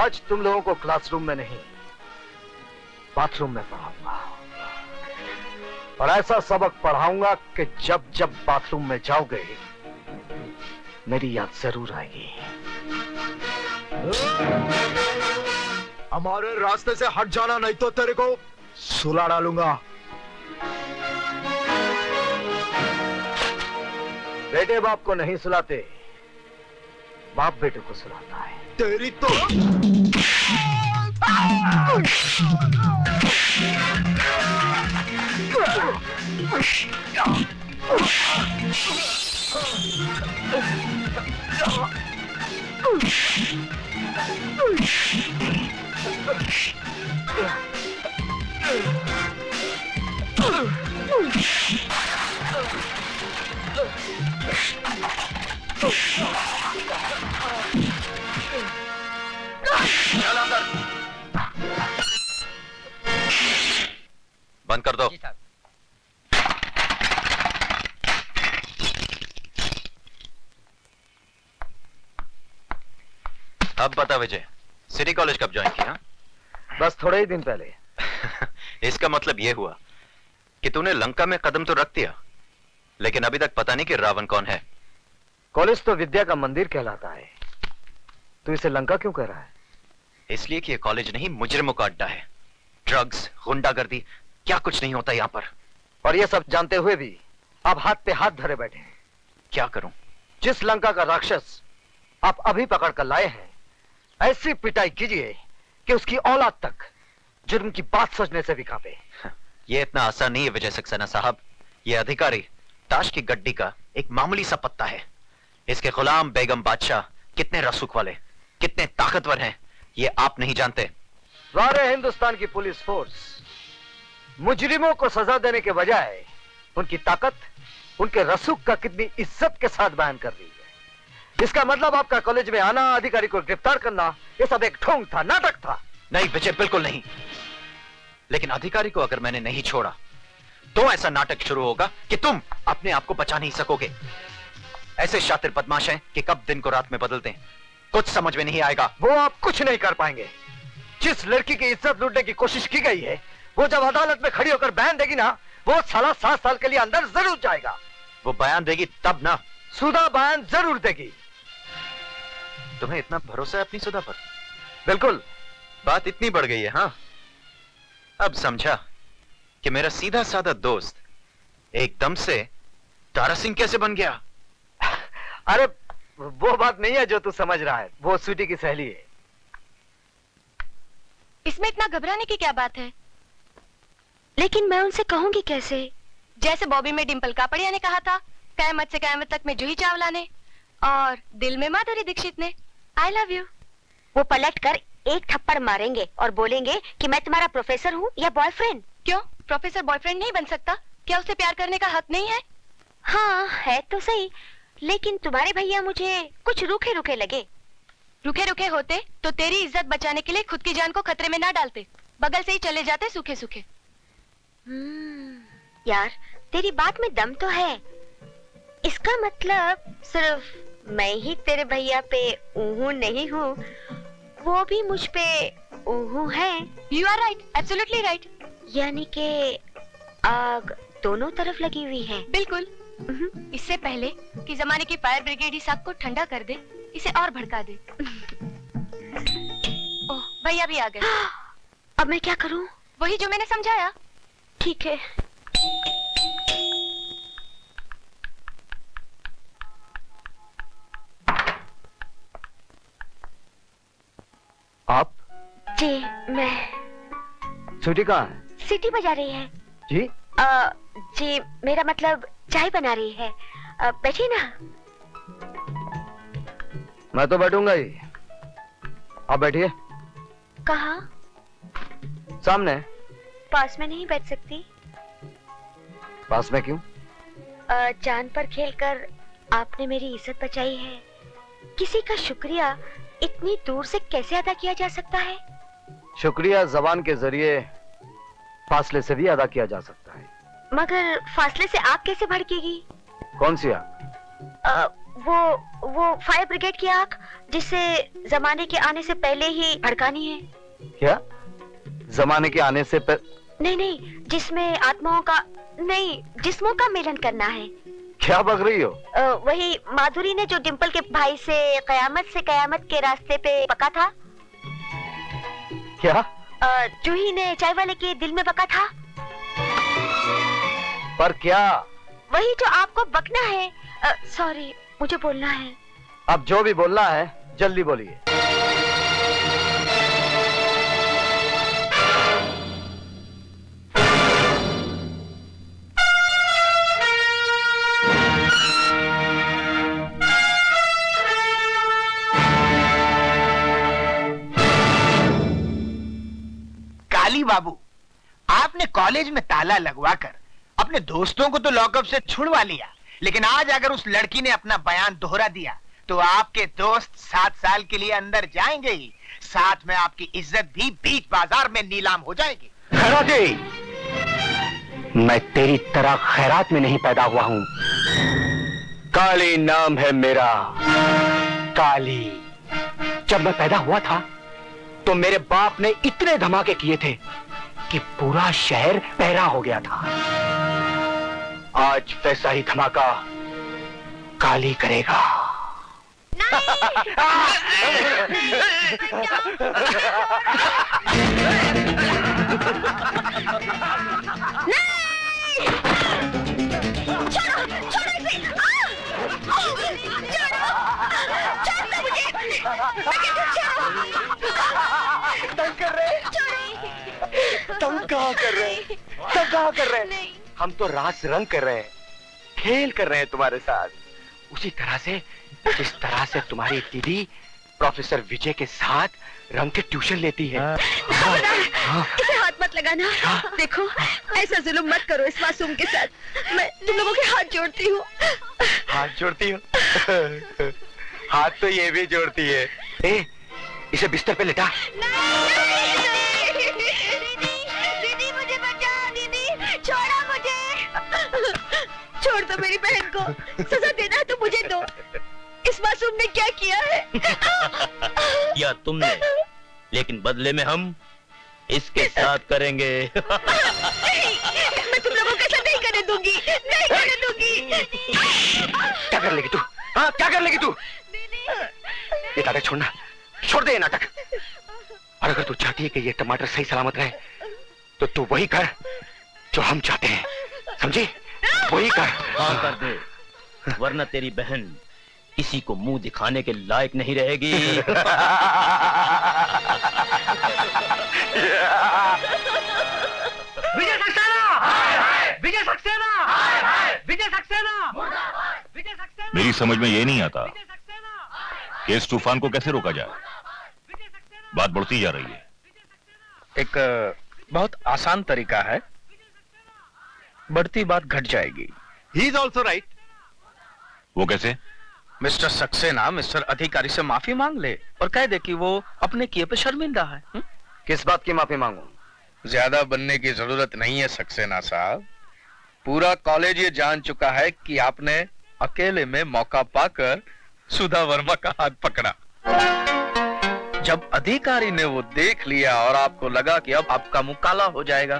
आज तुम लोगों को क्लासरूम में नहीं, बाथरूम में पढ़ाऊंगा। और ऐसा सबक पढ़ाऊंगा कि जब जब बाथरूम में जाओगे मेरी याद जरूर आएगी। हमारे रास्ते से हट जाना, नहीं तो तेरे को सुला डालूंगा। बेटे बाप को नहीं सुलाते, बाप बेटे को सुलाता है। तेरी तो बंद कर दो। अब बता विजय, सिटी कॉलेज कब ज्वाइन किया? बस थोड़े ही दिन पहले। इसका मतलब यह हुआ कि तूने लंका में कदम तो रख दिया, लेकिन अभी तक पता नहीं कि रावण कौन है। कॉलेज तो विद्या का मंदिर कहलाता है, तू इसे लंका क्यों कह रहा है? इसलिए कि यह कॉलेज नहीं, मुजरिमों का अड्डा है। ड्रग्स, गुंडागर्दी, क्या कुछ नहीं होता यहां पर। और ये सब जानते हुए भी आप हाथ पे हाथ धरे बैठे हैं। क्या करूं? जिस लंका का राक्षस आप अभी पकड़ कर लाए हैं, ऐसी पिटाई कीजिए कि उसकी औलाद तक जुर्म की बात सोचने से भी कांपे। यह इतना आसान नहीं है विजय सक्सेना साहब। यह अधिकारी ताश की गड्डी का एक मामूली सा पत्ता है। इसके गुलाम बेगम बादशाह कितने रसूख वाले, कितने ताकतवर हैं, ये आप नहीं जानते। सारे हिंदुस्तान की पुलिस फोर्स मुजरिमों को सजा देने के बजाय उनकी ताकत, उनके रसूख का कितनी इज्जत के साथ बयान कर रही है। इसका मतलब आपका कॉलेज में आना, अधिकारी को गिरफ्तार करना, ये सब एक ढोंग था, नाटक था। नहीं विजय, बिल्कुल नहीं। लेकिन अधिकारी को अगर मैंने नहीं छोड़ा तो ऐसा नाटक शुरू होगा कि तुम अपने आप को बचा नहीं सकोगे। ऐसे शातिर बदमाश हैं कि कब दिन को रात में बदलते हैं, कुछ समझ में नहीं आएगा। वो आप कुछ नहीं कर पाएंगे। जिस लड़की की इज्जत लूटने की कोशिश की गई है, वो जब अदालत में खड़ी होकर बयान देगी ना, वो साला 7 साल के लिए अंदर जरूर जाएगा। वो बयान देगी तब ना। सुधा बयान जरूर देगी। तुम्हें इतना भरोसा है अपनी सुधा पर? बिल्कुल। बात इतनी बढ़ गई है। हाँ, अब समझा कि मेरा सीधा साधा दोस्त एकदम से तारा सिंह कैसे बन गया। अरे वो बात नहीं है जो तू समझ रहा है, वो स्वीटी की सहेली है। इसमें इतना घबराने की क्या बात है? लेकिन मैं उनसे कहूंगी कैसे? जैसे बॉबी में डिंपल कापड़िया ने कहा था, कयामत से कयामत तक में जूही चावला ने, और दिल में माधुरी दीक्षित ने, आई लव यू। वो पलट कर एक थप्पड़ मारेंगे और बोलेंगे कि मैं तुम्हारा प्रोफेसर हूँ या बॉयफ्रेंड। क्यों, प्रोफेसर बॉयफ्रेंड नहीं बन सकता? क्या उसे प्यार करने का हक नहीं है? हाँ है तो सही, लेकिन तुम्हारे भैया मुझे कुछ रूखे रूखे लगे। रूखे रूखे होते तो तेरी इज्जत बचाने के लिए खुद की जान को खतरे में ना डालते, बगल से ही चले जाते सूखे सूखे। यार तेरी बात में दम तो है। इसका मतलब सिर्फ मैं ही तेरे भैया पे ऊहू नहीं हूँ, वो भी मुझ पे ऊहू है। You are right, absolutely right. यानी कि आग दोनों तरफ लगी हुई है। बिल्कुल। इससे पहले कि जमाने की फायर ब्रिगेड इस आग को ठंडा कर दे, इसे और भड़का दे। ओह, भैया भी आ गए। अब मैं क्या करूं? वही जो मैंने समझाया। ठीक है। आप? जी मैं। स्वीटी कहाँ है? सीटी बजा रही है। जी? जी मेरा मतलब चाय बना रही है। बैठिए ना। मैं तो बैठूंगा ही, आप बैठिए। कहाँ? सामने। पास में नहीं बैठ सकती? पास में क्यों? जान पर खेलकर आपने मेरी इज्जत बचाई है। किसी का शुक्रिया इतनी दूर से कैसे अदा किया जा सकता है? शुक्रिया जबान के जरिए फासले से भी अदा किया जा सकता है। मगर फासले से आग कैसे भड़केगी? कौन सी आग? वो फायर ब्रिगेड की आग जिसे जमाने के आने से पहले ही भड़कानी है। क्या जमाने के आने से नहीं, जिसमें आत्माओं का नहीं, जिस्मों का मिलन करना है। क्या बक रही हो? वही माधुरी ने जो डिम्पल के भाई से कयामत के रास्ते पे बका था। क्या? जूही ने चाय वाले के दिल में बका था। पर क्या? वही जो आपको बकना है। सॉरी, मुझे बोलना है। अब जो भी बोलना है जल्दी बोलिए। काली बाबू, आपने कॉलेज में ताला लगवाकर अपने दोस्तों को तो लॉकअप से छुड़वा लिया, लेकिन आज अगर उस लड़की ने अपना बयान दोहरा दिया तो आपके दोस्त 7 साल के लिए अंदर जाएंगे ही, साथ में आपकी इज्जत भी बीच बाजार में नीलाम हो जाएगी। खैराती, मैं तेरी तरह खैरात में नहीं पैदा हुआ हूं। काली नाम है मेरा, काली। जब मैं पैदा हुआ था तो मेरे बाप ने इतने धमाके किए थे कि पूरा शहर पहरा हो गया था। आज वैसा ही धमाका काली करेगा। तुम कहाँ कर रहे? हम तो रास रंग कर रहे हैं, खेल कर रहे हैं तुम्हारे साथ, उसी तरह से जिस तरह से तुम्हारी दीदी प्रोफेसर विजय के साथ रंग के ट्यूशन लेती है। इसे हाथ मत लगाना। देखो, ऐसा जुल्म मत करो इस मासूम के साथ। मैं तुम लोगों के हाथ जोड़ती हूँ। हाथ जोड़ती हो? हाथ तो ये भी जोड़ती है। इसे बिस्तर पे लेटा। दीदी मुझे बचा, दीदी छोड़ा मुझे। छोड़ दो मेरी बहन को, सजा देना है तो मुझे दो। इस मासूम ने क्या किया है? या तुमने, लेकिन बदले में हम इसके साथ करेंगे। नहीं, मैं तुम लोगों के साथ नहीं करने दूंगी, नहीं करने दूंगी। क्या कर लेगी तू? हाँ, क्या कर लेगी तू? ये नाटक छोड़ना, छोड़ दे ये नाटक। और अगर तू चाहती है कि ये टमाटर सही सलामत रहे तो तू वही कर जो हम चाहते हैं, समझी? वही कर। हाँ कर दे, वरना तेरी बहन किसी को मुंह दिखाने के लायक नहीं रहेगी। विजय सक्सेना! विजय सक्सेना! विजय सक्सेना! विजय सक्सेना! मेरी समझ में ये नहीं आता कि इस तूफान को कैसे रोका जाए। बात बढ़ती जा रही है। एक बहुत आसान तरीका है, बढ़ती बात घट जाएगी। He is also right. वो कैसे? मिस्टर सक्सेना मिस्टर अधिकारी से माफी मांग ले और कह दे कि वो अपने किए पे शर्मिंदा है। किस बात की माफी मांगू? ज्यादा बनने की जरूरत नहीं है सक्सेना साहब। पूरा कॉलेज ये जान चुका है कि आपने अकेले में मौका पाकर सुधा वर्मा का हाथ पकड़ा। जब अधिकारी ने वो देख लिया और आपको लगा कि अब आपका मुंह काला हो जाएगा,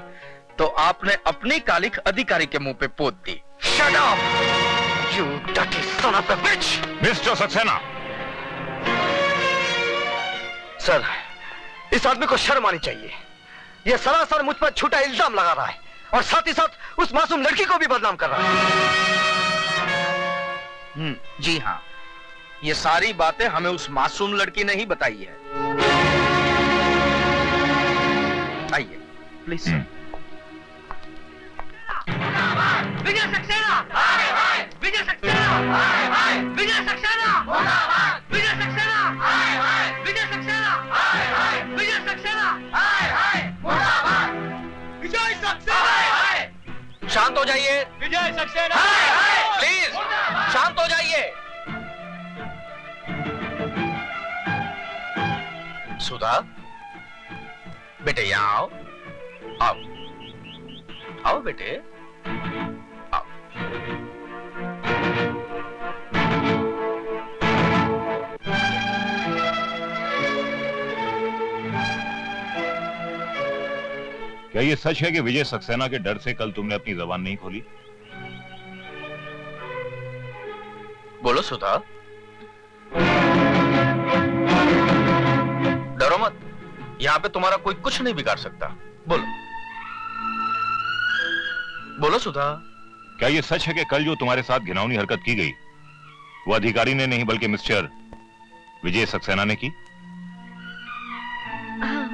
तो आपने अपनी कालिख अधिकारी के मुंह पे पोत दी। Shut up, you dirty son of a bitch! Mister Saxena, sir, इस आदमी को शर्म आनी चाहिए। यह सरासर मुझ पर झूठा इल्जाम लगा रहा है और साथ ही साथ उस मासूम लड़की को भी बदनाम कर रहा है। जी हाँ, ये सारी बातें हमें उस मासूम लड़की ने ही बताई है। आइए प्लीज। विजय सक्सेना! विजय सक्सेना! विजय सक्सेना! विजय सक्सेना! विजय सक्सेना! विजय सक्सेना! विजय सक्सेना! शांत हो जाइए, विजय सक्सेना! प्लीज शांत हो जाइए। सुधा, बेटे यहाँ आओ, आओ, आओ बेटे, आओ। क्या ये सच है कि विजय सक्सेना के डर से कल तुमने अपनी जबान नहीं खोली? बोलो सुधा। डरो मत, यहाँ पे तुम्हारा कोई कुछ नहीं बिगाड़ सकता। बोलो बोलो सुधा। क्या ये सच है कि कल जो तुम्हारे साथ घिनौनी हरकत की गई वो अधिकारी ने नहीं बल्कि मिस्टर विजय सक्सेना ने की? हाँ,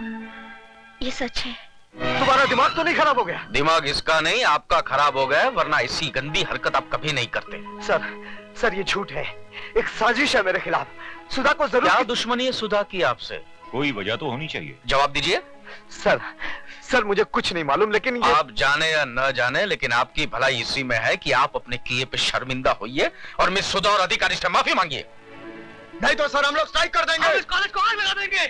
ये सच है। तुम्हारा दिमाग तो नहीं खराब हो गया? दिमाग इसका नहीं आपका खराब हो गया, वरना ऐसी गंदी हरकत आप कभी नहीं करते। सर ये झूठ है, एक साजिश है मेरे खिलाफ। सुधा को जरूर। क्या दुश्मनी है सुधा की आपसे? कोई वजह तो होनी चाहिए। जवाब दीजिए। सर मुझे कुछ नहीं मालूम, लेकिन ये... आप जाने या न जाने, लेकिन आपकी भलाई इसी में है कि आप अपने किए पे शर्मिंदा होइए और मिस सुधा और अधिकारी से माफी मांगिए। नहीं तो सर हम लोग स्ट्राइक कर देंगे। इस कॉलेज को आग लगा देंगे।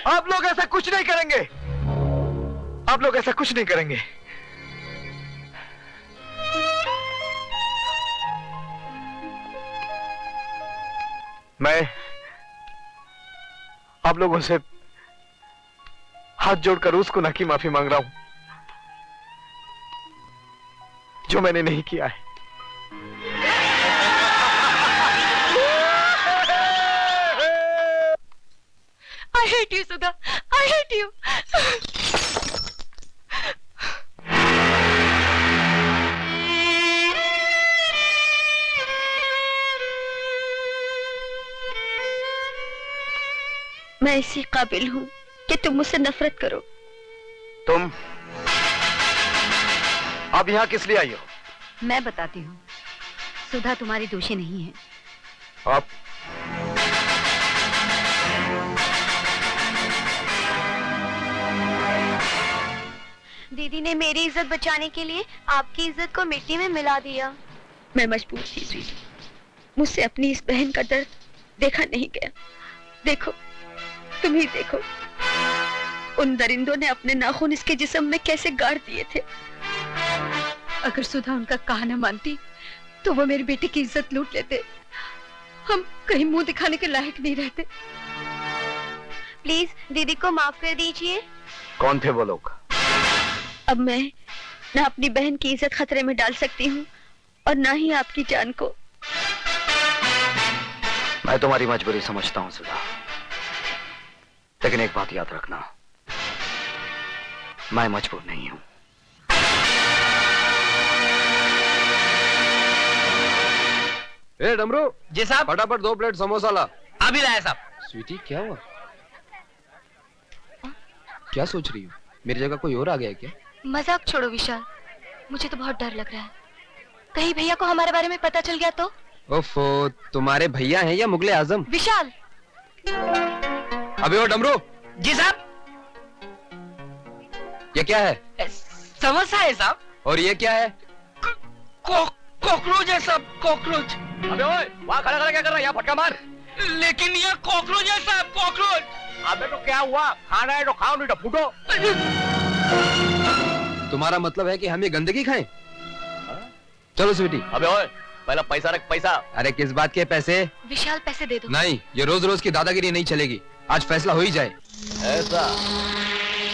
आप लोग ऐसा कुछ नहीं करेंगे। आप लोग ऐसा कुछ नहीं करेंगे। मैं आप लोगों से हाथ जोड़कर उस गुनाह की माफी मांग रहा हूं जो मैंने नहीं किया है। I hate you, Sudha. I hate you. मैं इसी काबिल हूँ कि तुम मुझसे नफरत करो। तुम अब यहाँ किस लिए आई हो? मैं बताती हूँ, सुधा तुम्हारी दोषी नहीं है। आप दीदी ने मेरी इज्जत बचाने के लिए आपकी इज्जत को मिट्टी में मिला दिया। मैं मजबूर थी दीदी, मुझसे अपनी इस बहन का दर्द देखा नहीं गया। देखो, तुम ही देखो, उन दरिंदों ने अपने नाखून इसके जिस्म में कैसे गाड़ दिए थे। अगर सुधा उनका कहा न मानती तो वो मेरी बेटी की इज्जत लूट लेते। हम कहीं मुंह दिखाने के लायक नहीं रहते। प्लीज दीदी को माफ कर दीजिए। कौन थे वो लोग? अब मैं ना अपनी बहन की इज्जत खतरे में डाल सकती हूँ और ना ही आपकी जान को। मैं तुम्हारी मजबूरी समझता हूँ सुधा, लेकिन एक बात याद रखना, मैं मजबूर नहीं हूँ। ए डमरू जी साहब। फटाफट 2 प्लेट समोसा ला। अभी लाया साहब। स्वीटी क्या हुआ? क्या सोच रही हो? मेरी जगह कोई और आ गया क्या? मजाक छोड़ो विशाल, मुझे तो बहुत डर लग रहा है। कहीं भैया को हमारे बारे में पता चल गया तो? ओफो, तुम्हारे भैया हैं या मुगले आजम? विशाल। अबे ओ डमरू। जी साहब। ये क्या है? समोसा है साहब। और ये क्या है? कॉकरोच है साहब, कॉकरोच। अबे ओए, वहाँ खड़ा खड़ा क्या कर रहा है? यहाँ फटका मार। लेकिन ये कॉकरोच है साहब, कॉकरोच। अबे तो क्या हुआ? खाना है तो खाओ, नहीं तो फूटो। तुम्हारा मतलब है कि हम ये गंदगी खाएं? चलो स्वीटी। अबे ओए, पहला पैसा रख, पैसा। अरे किस बात के पैसे? विशाल पैसे दे दो। नहीं, ये रोज रोज की दादागिरी नहीं चलेगी। आज फैसला हो ही जाए। ऐसा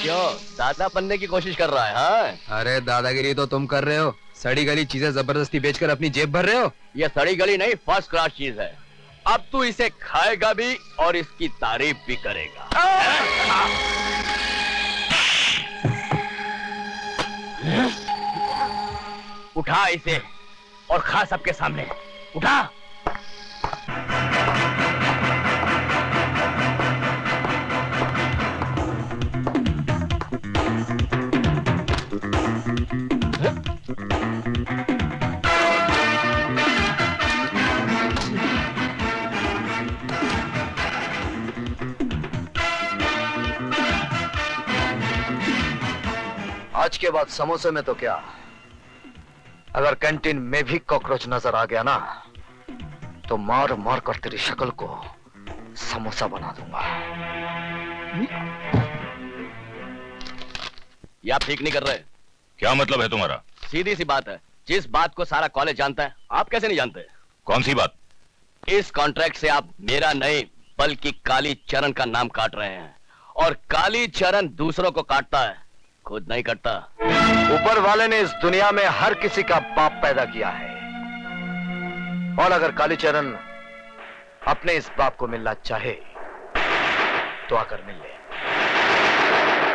क्यों? दादा बनने की कोशिश कर रहा है? हाँ? अरे दादागिरी तो तुम कर रहे हो, सड़ी गली चीजें जबरदस्ती बेचकर अपनी जेब भर रहे हो। ये सड़ी गली नहीं, फर्स्ट क्लास चीज है। अब तू इसे खाएगा भी और इसकी तारीफ भी करेगा। उठा इसे और खा सबके सामने। उठा। आज के बाद समोसे में तो क्या, अगर कैंटीन में भी कॉकरोच नजर आ गया ना तो मार मार कर तेरी शक्ल को समोसा बना दूंगा। ये आप ठीक नहीं कर रहे। क्या मतलब है तुम्हारा? सीधी सी बात है, जिस बात को सारा कॉलेज जानता है, आप कैसे नहीं जानते? कौन सी बात? इस कॉन्ट्रैक्ट से आप मेरा नहीं बल्कि काली चरण का नाम काट रहे हैं और कालीचरण दूसरों को काटता है, खुद नहीं कटता। ऊपर वाले ने इस दुनिया में हर किसी का बाप पैदा किया है, और अगर कालीचरण अपने इस बाप को मिलना चाहे तो आकर मिल ले।